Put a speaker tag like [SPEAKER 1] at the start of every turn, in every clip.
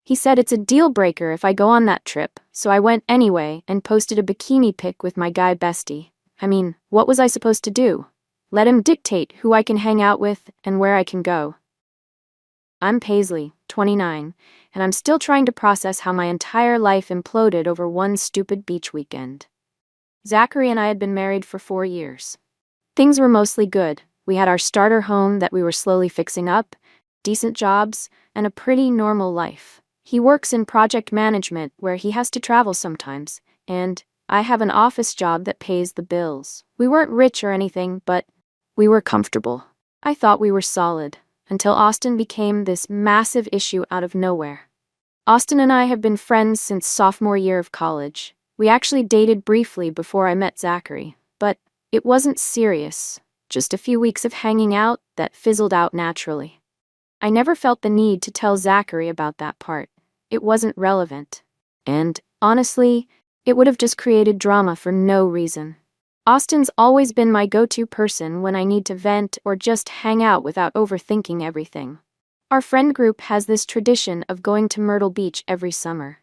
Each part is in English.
[SPEAKER 1] He said it's a deal breaker if I go on that trip, so I went anyway and posted a bikini pic with my guy bestie. I mean, what was I supposed to do? Let him dictate who I can hang out with and where I can go. I'm Paisley, 29, and I'm still trying to process how my entire life imploded over one stupid beach weekend. Zachary and I had been married for 4 years. Things were mostly good. We had our starter home that we were slowly fixing up, decent jobs, and a pretty normal life. He works in project management where he has to travel sometimes, and I have an office job that pays the bills. We weren't rich or anything, but we were comfortable. I thought we were solid, until Austin became this massive issue out of nowhere. Austin and I have been friends since sophomore year of college. We actually dated briefly before I met Zachary, but it wasn't serious, just a few weeks of hanging out that fizzled out naturally. I never felt the need to tell Zachary about that part. It wasn't relevant. And, honestly, it would have just created drama for no reason. Austin's always been my go-to person when I need to vent or just hang out without overthinking everything. Our friend group has this tradition of going to Myrtle Beach every summer.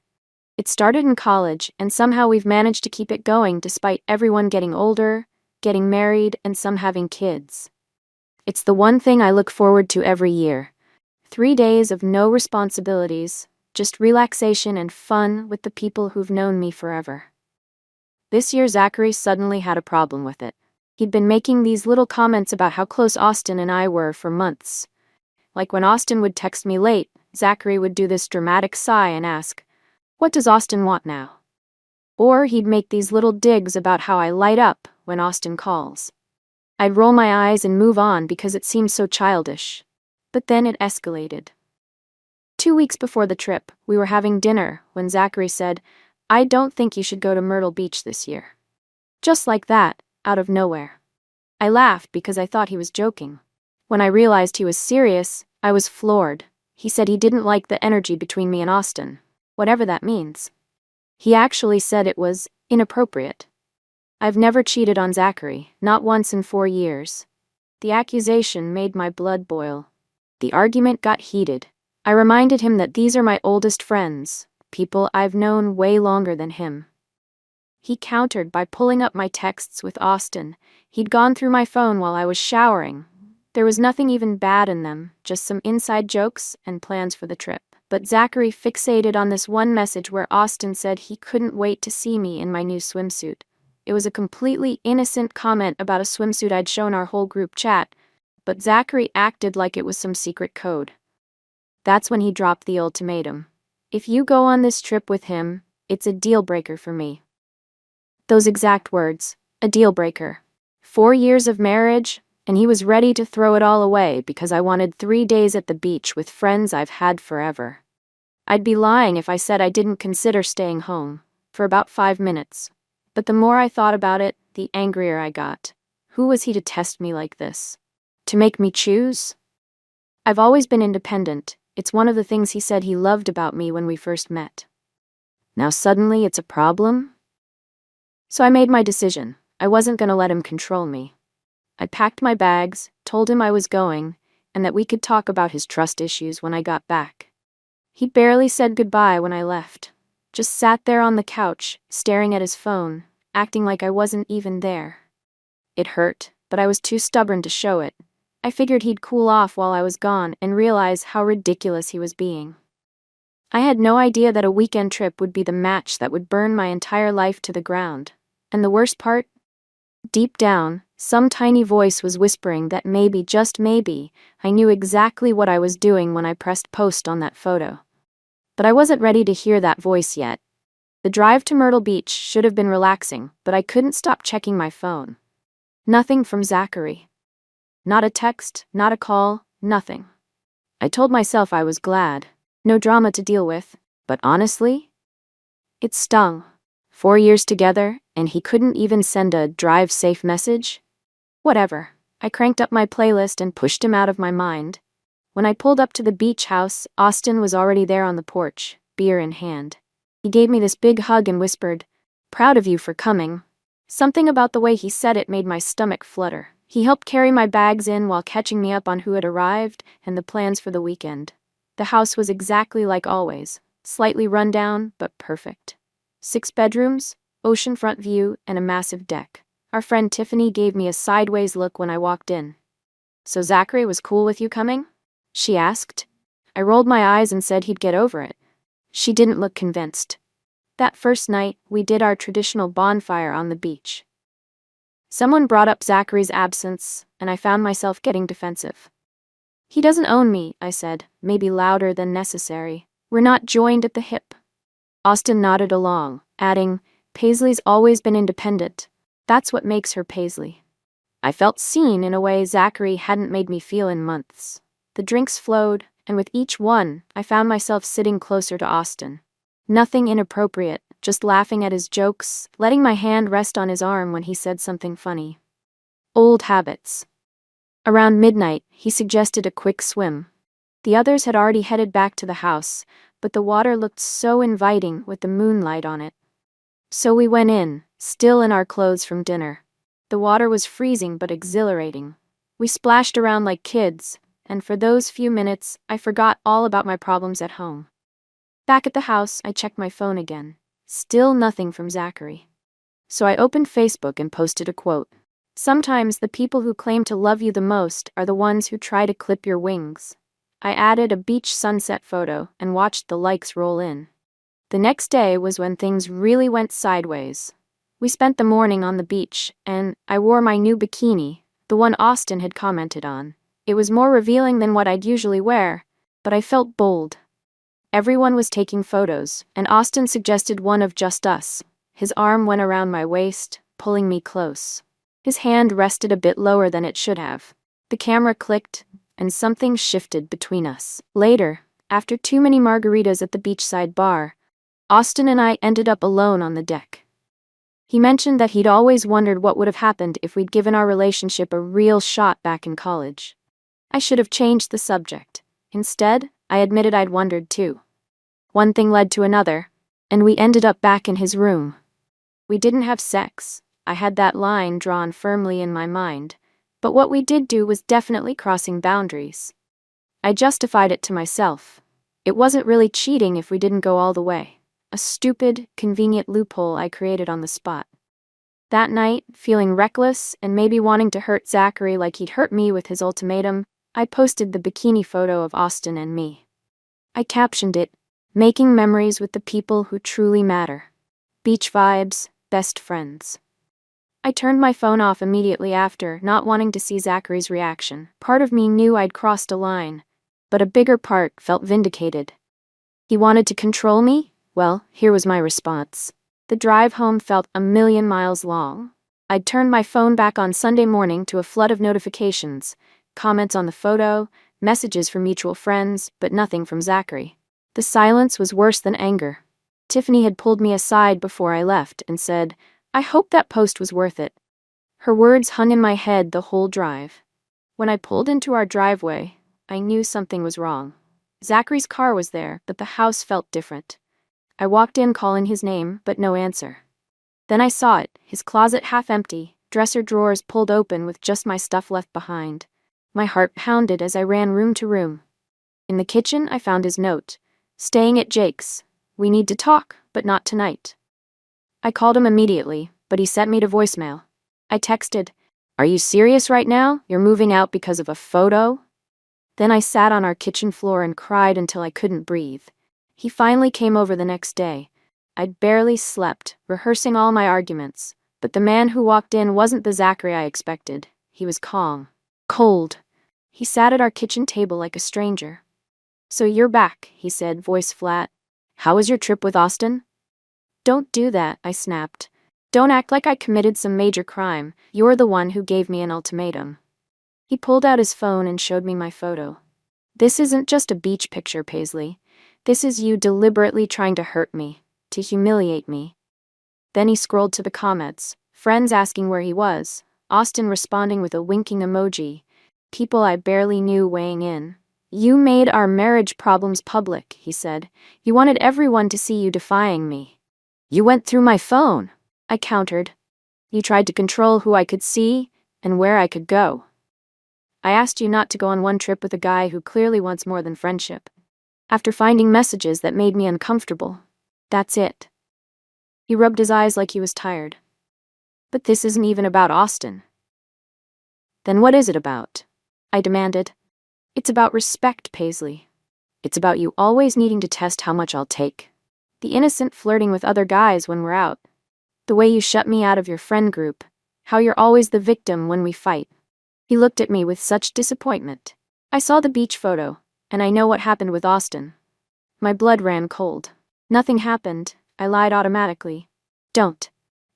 [SPEAKER 1] It started in college, and somehow we've managed to keep it going despite everyone getting older, getting married, and some having kids. It's the one thing I look forward to every year. 3 days of no responsibilities, just relaxation and fun with the people who've known me forever. This year Zachary suddenly had a problem with it. He'd been making these little comments about how close Austin and I were for months. Like when Austin would text me late, Zachary would do this dramatic sigh and ask, "What does Austin want now?" Or he'd make these little digs about how I light up when Austin calls. I'd roll my eyes and move on because it seemed so childish. But then it escalated. 2 weeks before the trip, we were having dinner when Zachary said, "I don't think you should go to Myrtle Beach this year." Just like that, out of nowhere. I laughed because I thought he was joking. When I realized he was serious, I was floored. He said he didn't like the energy between me and Austin, whatever that means. He actually said it was inappropriate. I've never cheated on Zachary, not once in 4 years. The accusation made my blood boil. The argument got heated. I reminded him that these are my oldest friends, people I've known way longer than him. He countered by pulling up my texts with Austin. He'd gone through my phone while I was showering. There was nothing even bad in them, just some inside jokes and plans for the trip. But Zachary fixated on this one message where Austin said he couldn't wait to see me in my new swimsuit. It was a completely innocent comment about a swimsuit I'd shown our whole group chat, but Zachary acted like it was some secret code. That's when he dropped the ultimatum. If you go on this trip with him, it's a deal breaker for me. Those exact words, a deal breaker. 4 years of marriage, and he was ready to throw it all away because I wanted 3 days at the beach with friends I've had forever. I'd be lying if I said I didn't consider staying home, for about 5 minutes. But the more I thought about it, the angrier I got. Who was he to test me like this? To make me choose? I've always been independent. It's one of the things he said he loved about me when we first met. Now suddenly it's a problem? So I made my decision. I wasn't going to let him control me. I packed my bags, told him I was going, and that we could talk about his trust issues when I got back. He barely said goodbye when I left. Just sat there on the couch, staring at his phone, acting like I wasn't even there. It hurt, but I was too stubborn to show it. I figured he'd cool off while I was gone and realize how ridiculous he was being. I had no idea that a weekend trip would be the match that would burn my entire life to the ground. And the worst part? Deep down, some tiny voice was whispering that maybe, just maybe, I knew exactly what I was doing when I pressed post on that photo. But I wasn't ready to hear that voice yet. The drive to Myrtle Beach should have been relaxing, but I couldn't stop checking my phone. Nothing from Zachary. Not a text, not a call, nothing. I told myself I was glad. No drama to deal with, but honestly, it stung. 4 years together, and he couldn't even send a drive safe message? Whatever. I cranked up my playlist and pushed him out of my mind. When I pulled up to the beach house, Austin was already there on the porch, beer in hand. He gave me this big hug and whispered, "Proud of you for coming." Something about the way he said it made my stomach flutter. He helped carry my bags in while catching me up on who had arrived and the plans for the weekend. The house was exactly like always. Slightly run down, but perfect. 6 bedrooms, oceanfront view, and a massive deck. Our friend Tiffany gave me a sideways look when I walked in. "So Zachary was cool with you coming?" she asked. I rolled my eyes and said he'd get over it. She didn't look convinced. That first night, we did our traditional bonfire on the beach. Someone brought up Zachary's absence, and I found myself getting defensive. "He doesn't own me," I said, maybe louder than necessary. "We're not joined at the hip." Austin nodded along, adding, "Paisley's always been independent. That's what makes her Paisley." I felt seen in a way Zachary hadn't made me feel in months. The drinks flowed, and with each one, I found myself sitting closer to Austin. Nothing inappropriate, just laughing at his jokes, letting my hand rest on his arm when he said something funny. Old habits. Around midnight, he suggested a quick swim. The others had already headed back to the house, but the water looked so inviting with the moonlight on it. So we went in, still in our clothes from dinner. The water was freezing but exhilarating. We splashed around like kids, and for those few minutes, I forgot all about my problems at home. Back at the house, I checked my phone again. Still nothing from Zachary. So I opened Facebook and posted a quote. "Sometimes the people who claim to love you the most are the ones who try to clip your wings." I added a beach sunset photo and watched the likes roll in. The next day was when things really went sideways. We spent the morning on the beach, and I wore my new bikini, the one Austin had commented on. It was more revealing than what I'd usually wear, but I felt bold. Everyone was taking photos, and Austin suggested one of just us. His arm went around my waist, pulling me close. His hand rested a bit lower than it should have. The camera clicked, and something shifted between us. Later, after too many margaritas at the beachside bar, Austin and I ended up alone on the deck. He mentioned that he'd always wondered what would have happened if we'd given our relationship a real shot back in college. I should have changed the subject. Instead, I admitted I'd wondered too. One thing led to another, and we ended up back in his room. We didn't have sex. I had that line drawn firmly in my mind. But what we did do was definitely crossing boundaries. I justified it to myself. It wasn't really cheating if we didn't go all the way. A stupid, convenient loophole I created on the spot. That night, feeling reckless and maybe wanting to hurt Zachary like he'd hurt me with his ultimatum, I posted the bikini photo of Austin and me. I captioned it, "Making memories with the people who truly matter. Beach vibes, best friends." I turned my phone off immediately after, not wanting to see Zachary's reaction. Part of me knew I'd crossed a line, but a bigger part felt vindicated. He wanted to control me? Well, here was my response. The drive home felt a million miles long. I'd turned my phone back on Sunday morning to a flood of notifications, comments on the photo, messages from mutual friends, but nothing from Zachary. The silence was worse than anger. Tiffany had pulled me aside before I left and said, "I hope that post was worth it." Her words hung in my head the whole drive. When I pulled into our driveway, I knew something was wrong. Zachary's car was there, but the house felt different. I walked in calling his name, but no answer. Then I saw it, his closet half empty, dresser drawers pulled open with just my stuff left behind. My heart pounded as I ran room to room. In the kitchen, I found his note. "Staying at Jake's. We need to talk, but not tonight." I called him immediately, but he sent me to voicemail. I texted, "Are you serious right now? You're moving out because of a photo?" Then I sat on our kitchen floor and cried until I couldn't breathe. He finally came over the next day. I'd barely slept, rehearsing all my arguments, but the man who walked in wasn't the Zachary I expected. He was calm. Cold. He sat at our kitchen table like a stranger. "So you're back," he said, voice flat. "How was your trip with Austin?" "Don't do that," I snapped. "Don't act like I committed some major crime. You're the one who gave me an ultimatum." He pulled out his phone and showed me my photo. "This isn't just a beach picture, Paisley. This is you deliberately trying to hurt me, to humiliate me." Then he scrolled to the comments, friends asking where he was, Austin responding with a winking emoji, people I barely knew weighing in. "You made our marriage problems public," he said. "You wanted everyone to see you defying me." "You went through my phone," I countered. "You tried to control who I could see and where I could go. I asked you not to go on one trip with a guy who clearly wants more than friendship." After finding messages that made me uncomfortable. That's it. He rubbed his eyes like he was tired. But this isn't even about Austin. Then what is it about? I demanded. It's about respect, Paisley. It's about you always needing to test how much I'll take. The innocent flirting with other guys when we're out. The way you shut me out of your friend group. How you're always the victim when we fight. He looked at me with such disappointment. I saw the beach photo, and I know what happened with Austin. My blood ran cold. Nothing happened, I lied automatically. Don't.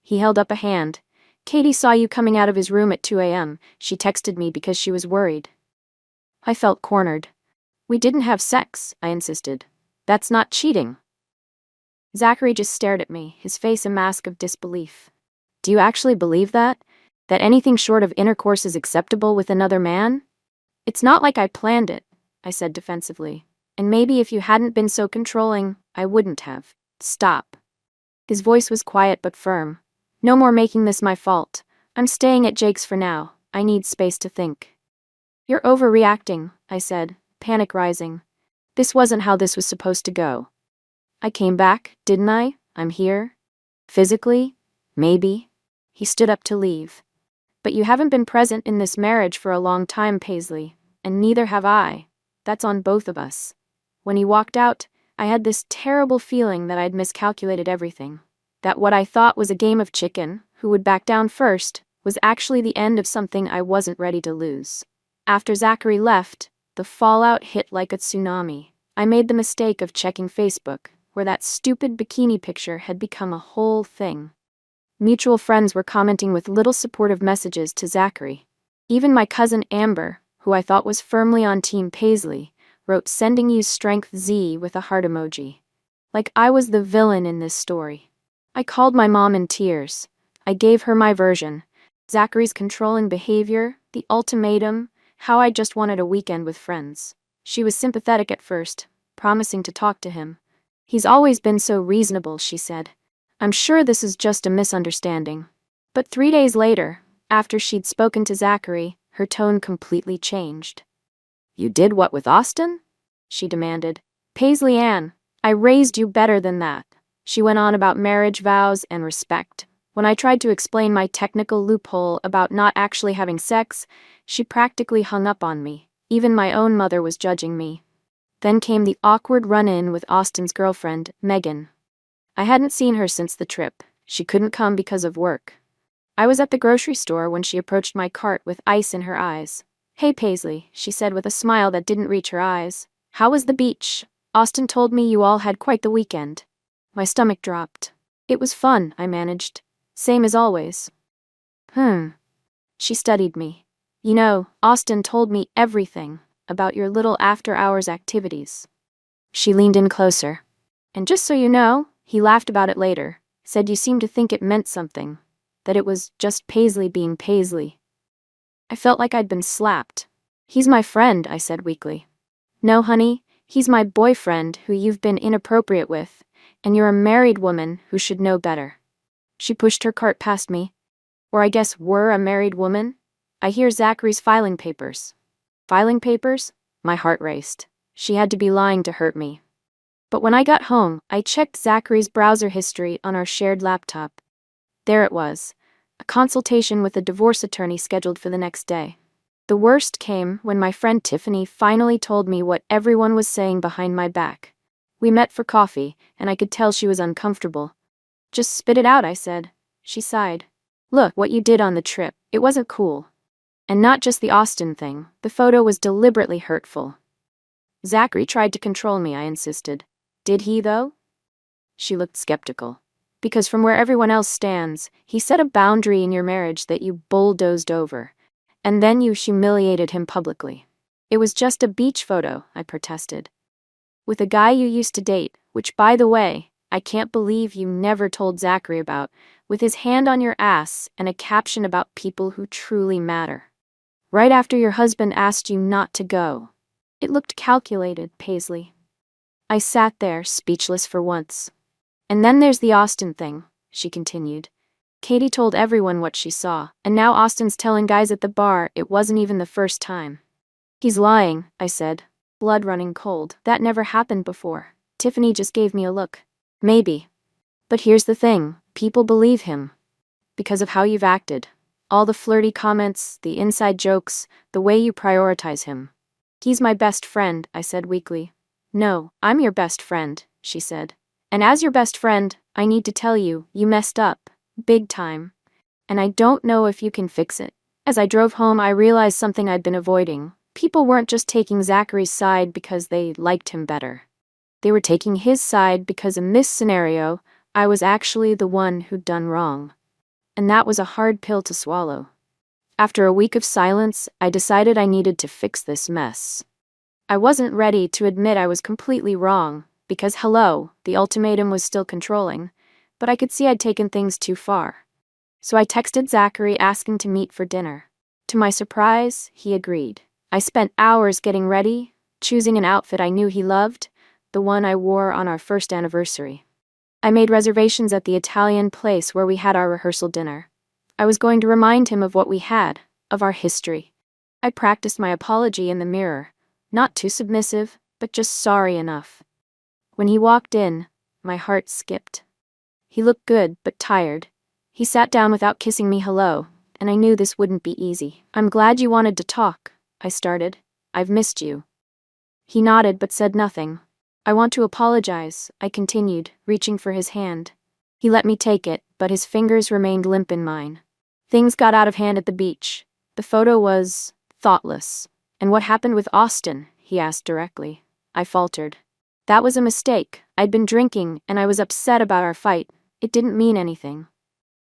[SPEAKER 1] He held up a hand. Katie saw you coming out of his room at 2 a.m. She texted me because she was worried. I felt cornered. We didn't have sex, I insisted. That's not cheating. Zachary just stared at me, his face a mask of disbelief. Do you actually believe that? That anything short of intercourse is acceptable with another man? It's not like I planned it, I said defensively. And maybe if you hadn't been so controlling, I wouldn't have. Stop. His voice was quiet but firm. No more making this my fault. I'm staying at Jake's for now. I need space to think. You're overreacting, I said, panic rising. This wasn't how this was supposed to go. I came back, didn't I? I'm here. Physically? Maybe. He stood up to leave. But you haven't been present in this marriage for a long time, Paisley, and neither have I. That's on both of us. When he walked out, I had this terrible feeling that I'd miscalculated everything. That what I thought was a game of chicken, who would back down first, was actually the end of something I wasn't ready to lose. After Zachary left, the fallout hit like a tsunami. I made the mistake of checking Facebook, where that stupid bikini picture had become a whole thing. Mutual friends were commenting with little supportive messages to Zachary. Even my cousin Amber, who I thought was firmly on Team Paisley, wrote "Sending you strength Z" with a heart emoji. Like I was the villain in this story. I called my mom in tears. I gave her my version. Zachary's controlling behavior, the ultimatum, how I just wanted a weekend with friends. She was sympathetic at first, promising to talk to him. He's always been so reasonable, she said. I'm sure this is just a misunderstanding. But 3 days later, after she'd spoken to Zachary, her tone completely changed. You did what with Austin? She demanded. Paisley Ann, I raised you better than that. She went on about marriage vows and respect. When I tried to explain my technical loophole about not actually having sex, she practically hung up on me. Even my own mother was judging me. Then came the awkward run-in with Austin's girlfriend, Megan. I hadn't seen her since the trip. She couldn't come because of work. I was at the grocery store when she approached my cart with ice in her eyes. Hey Paisley, she said with a smile that didn't reach her eyes. How was the beach? Austin told me you all had quite the weekend. My stomach dropped. It was fun, I managed. Same as always. She studied me. You know, Austin told me everything about your little after-hours activities. She leaned in closer. And just so you know, he laughed about it later, said you seemed to think it meant something, that it was just Paisley being Paisley. I felt like I'd been slapped. He's my friend, I said weakly. No, honey, he's my boyfriend who you've been inappropriate with, and you're a married woman who should know better. She pushed her cart past me. Or I guess we're a married woman? I hear Zachary's filing papers. Filing papers? My heart raced. She had to be lying to hurt me. But when I got home, I checked Zachary's browser history on our shared laptop. There it was, a consultation with a divorce attorney scheduled for the next day. The worst came when my friend Tiffany finally told me what everyone was saying behind my back. We met for coffee, and I could tell she was uncomfortable. Just spit it out, I said. She sighed. Look, what you did on the trip, it wasn't cool. And not just the Austin thing, the photo was deliberately hurtful. Zachary tried to control me, I insisted. Did he, though? She looked skeptical. Because from where everyone else stands, he set a boundary in your marriage that you bulldozed over. And then you humiliated him publicly. It was just a beach photo, I protested. With a guy you used to date, which, by the way, I can't believe you never told Zachary about, with his hand on your ass and a caption about people who truly matter. Right after your husband asked you not to go. It looked calculated, Paisley. I sat there, speechless for once. And then there's the Austin thing, she continued. Katie told everyone what she saw, and now Austin's telling guys at the bar it wasn't even the first time. He's lying, I said. blood running cold. That never happened before. Tiffany just gave me a look. Maybe. But here's the thing, people believe him. Because of how you've acted. All the flirty comments, the inside jokes, the way you prioritize him. He's my best friend, I said weakly. No, I'm your best friend, she said. And as your best friend, I need to tell you, you messed up. Big time. And I don't know if you can fix it. As I drove home, I realized something I'd been avoiding. People weren't just taking Zachary's side because they liked him better. They were taking his side because in this scenario, I was actually the one who'd done wrong. And that was a hard pill to swallow. After a week of silence, I decided I needed to fix this mess. I wasn't ready to admit I was completely wrong, because hello, the ultimatum was still controlling, but I could see I'd taken things too far. So I texted Zachary asking to meet for dinner. To my surprise, he agreed. I spent hours getting ready, choosing an outfit I knew he loved, the one I wore on our first anniversary. I made reservations at the Italian place where we had our rehearsal dinner. I was going to remind him of what we had, of our history. I practiced my apology in the mirror, not too submissive, but just sorry enough. When he walked in, my heart skipped. He looked good, but tired. He sat down without kissing me hello, and I knew this wouldn't be easy. I'm glad you wanted to talk, I started. I've missed you. He nodded but said nothing. I want to apologize, I continued, reaching for his hand. He let me take it, but his fingers remained limp in mine. Things got out of hand at the beach. The photo was thoughtless. And what happened with Austin? He asked directly. I faltered. That was a mistake. I'd been drinking, and I was upset about our fight. It didn't mean anything.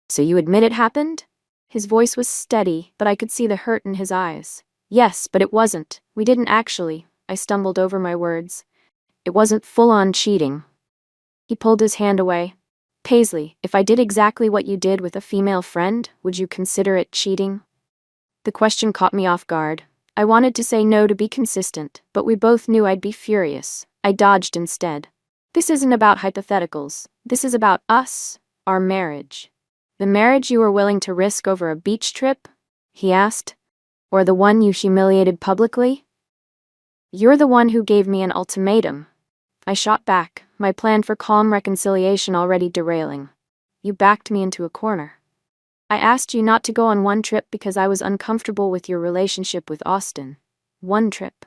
[SPEAKER 1] So you admit it happened? His voice was steady, but I could see the hurt in his eyes. Yes, but it wasn't. We didn't actually. I stumbled over my words. It wasn't full-on cheating. He pulled his hand away. Paisley, if I did exactly what you did with a female friend, would you consider it cheating? The question caught me off guard. I wanted to say no to be consistent, but we both knew I'd be furious. I dodged instead. This isn't about hypotheticals. This is about us, our marriage. The marriage you were willing to risk over a beach trip? He asked. Or the one you humiliated publicly? You're the one who gave me an ultimatum. I shot back, my plan for calm reconciliation already derailing. You backed me into a corner. I asked you not to go on one trip because I was uncomfortable with your relationship with Austin. One trip.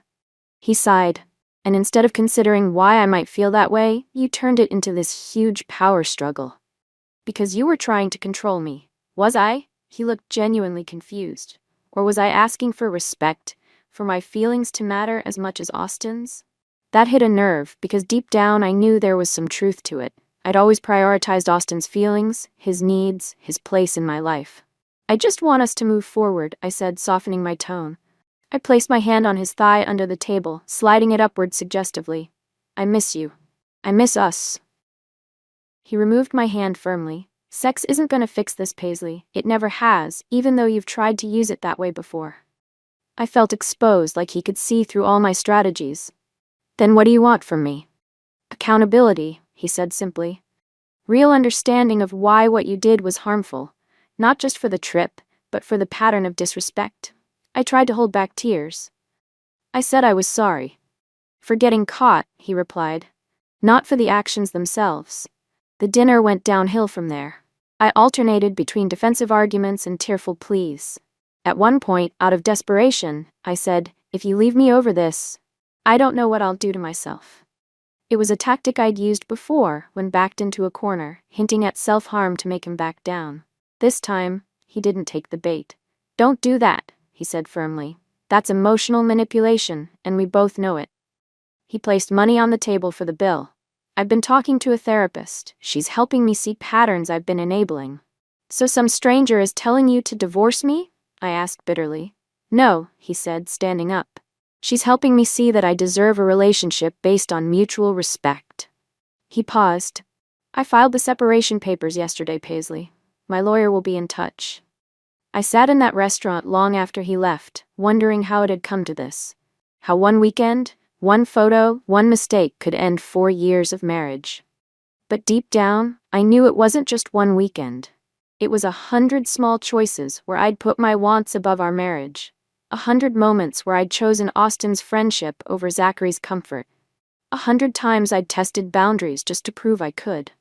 [SPEAKER 1] He sighed. And instead of considering why I might feel that way, you turned it into this huge power struggle. Because you were trying to control me. Was I? He looked genuinely confused. Or was I asking for respect, for my feelings to matter as much as Austin's? That hit a nerve, because deep down I knew there was some truth to it. I'd always prioritized Austin's feelings, his needs, his place in my life. I just want us to move forward, I said, softening my tone. I placed my hand on his thigh under the table, sliding it upward suggestively. I miss you. I miss us. He removed my hand firmly. Sex isn't gonna fix this, Paisley. It never has, even though you've tried to use it that way before. I felt exposed, like he could see through all my strategies. Then what do you want from me? Accountability, he said simply. Real understanding of why what you did was harmful, not just for the trip, but for the pattern of disrespect. I tried to hold back tears. I said I was sorry. For getting caught, he replied. Not for the actions themselves. The dinner went downhill from there. I alternated between defensive arguments and tearful pleas. At one point, out of desperation, I said, if you leave me over this, I don't know what I'll do to myself. It was a tactic I'd used before when backed into a corner, hinting at self-harm to make him back down. This time, he didn't take the bait. Don't do that, he said firmly. That's emotional manipulation, and we both know it. He placed money on the table for the bill. I've been talking to a therapist. She's helping me see patterns I've been enabling. So some stranger is telling you to divorce me? I asked bitterly. No, he said, standing up. She's helping me see that I deserve a relationship based on mutual respect. He paused. I filed the separation papers yesterday, Paisley. My lawyer will be in touch. I sat in that restaurant long after he left, wondering how it had come to this. How one weekend, one photo, one mistake could end 4 years of marriage. But deep down, I knew it wasn't just one weekend. It was 100 small choices where I'd put my wants above our marriage. 100 moments where I'd chosen Austin's friendship over Zachary's comfort. 100 times I'd tested boundaries just to prove I could.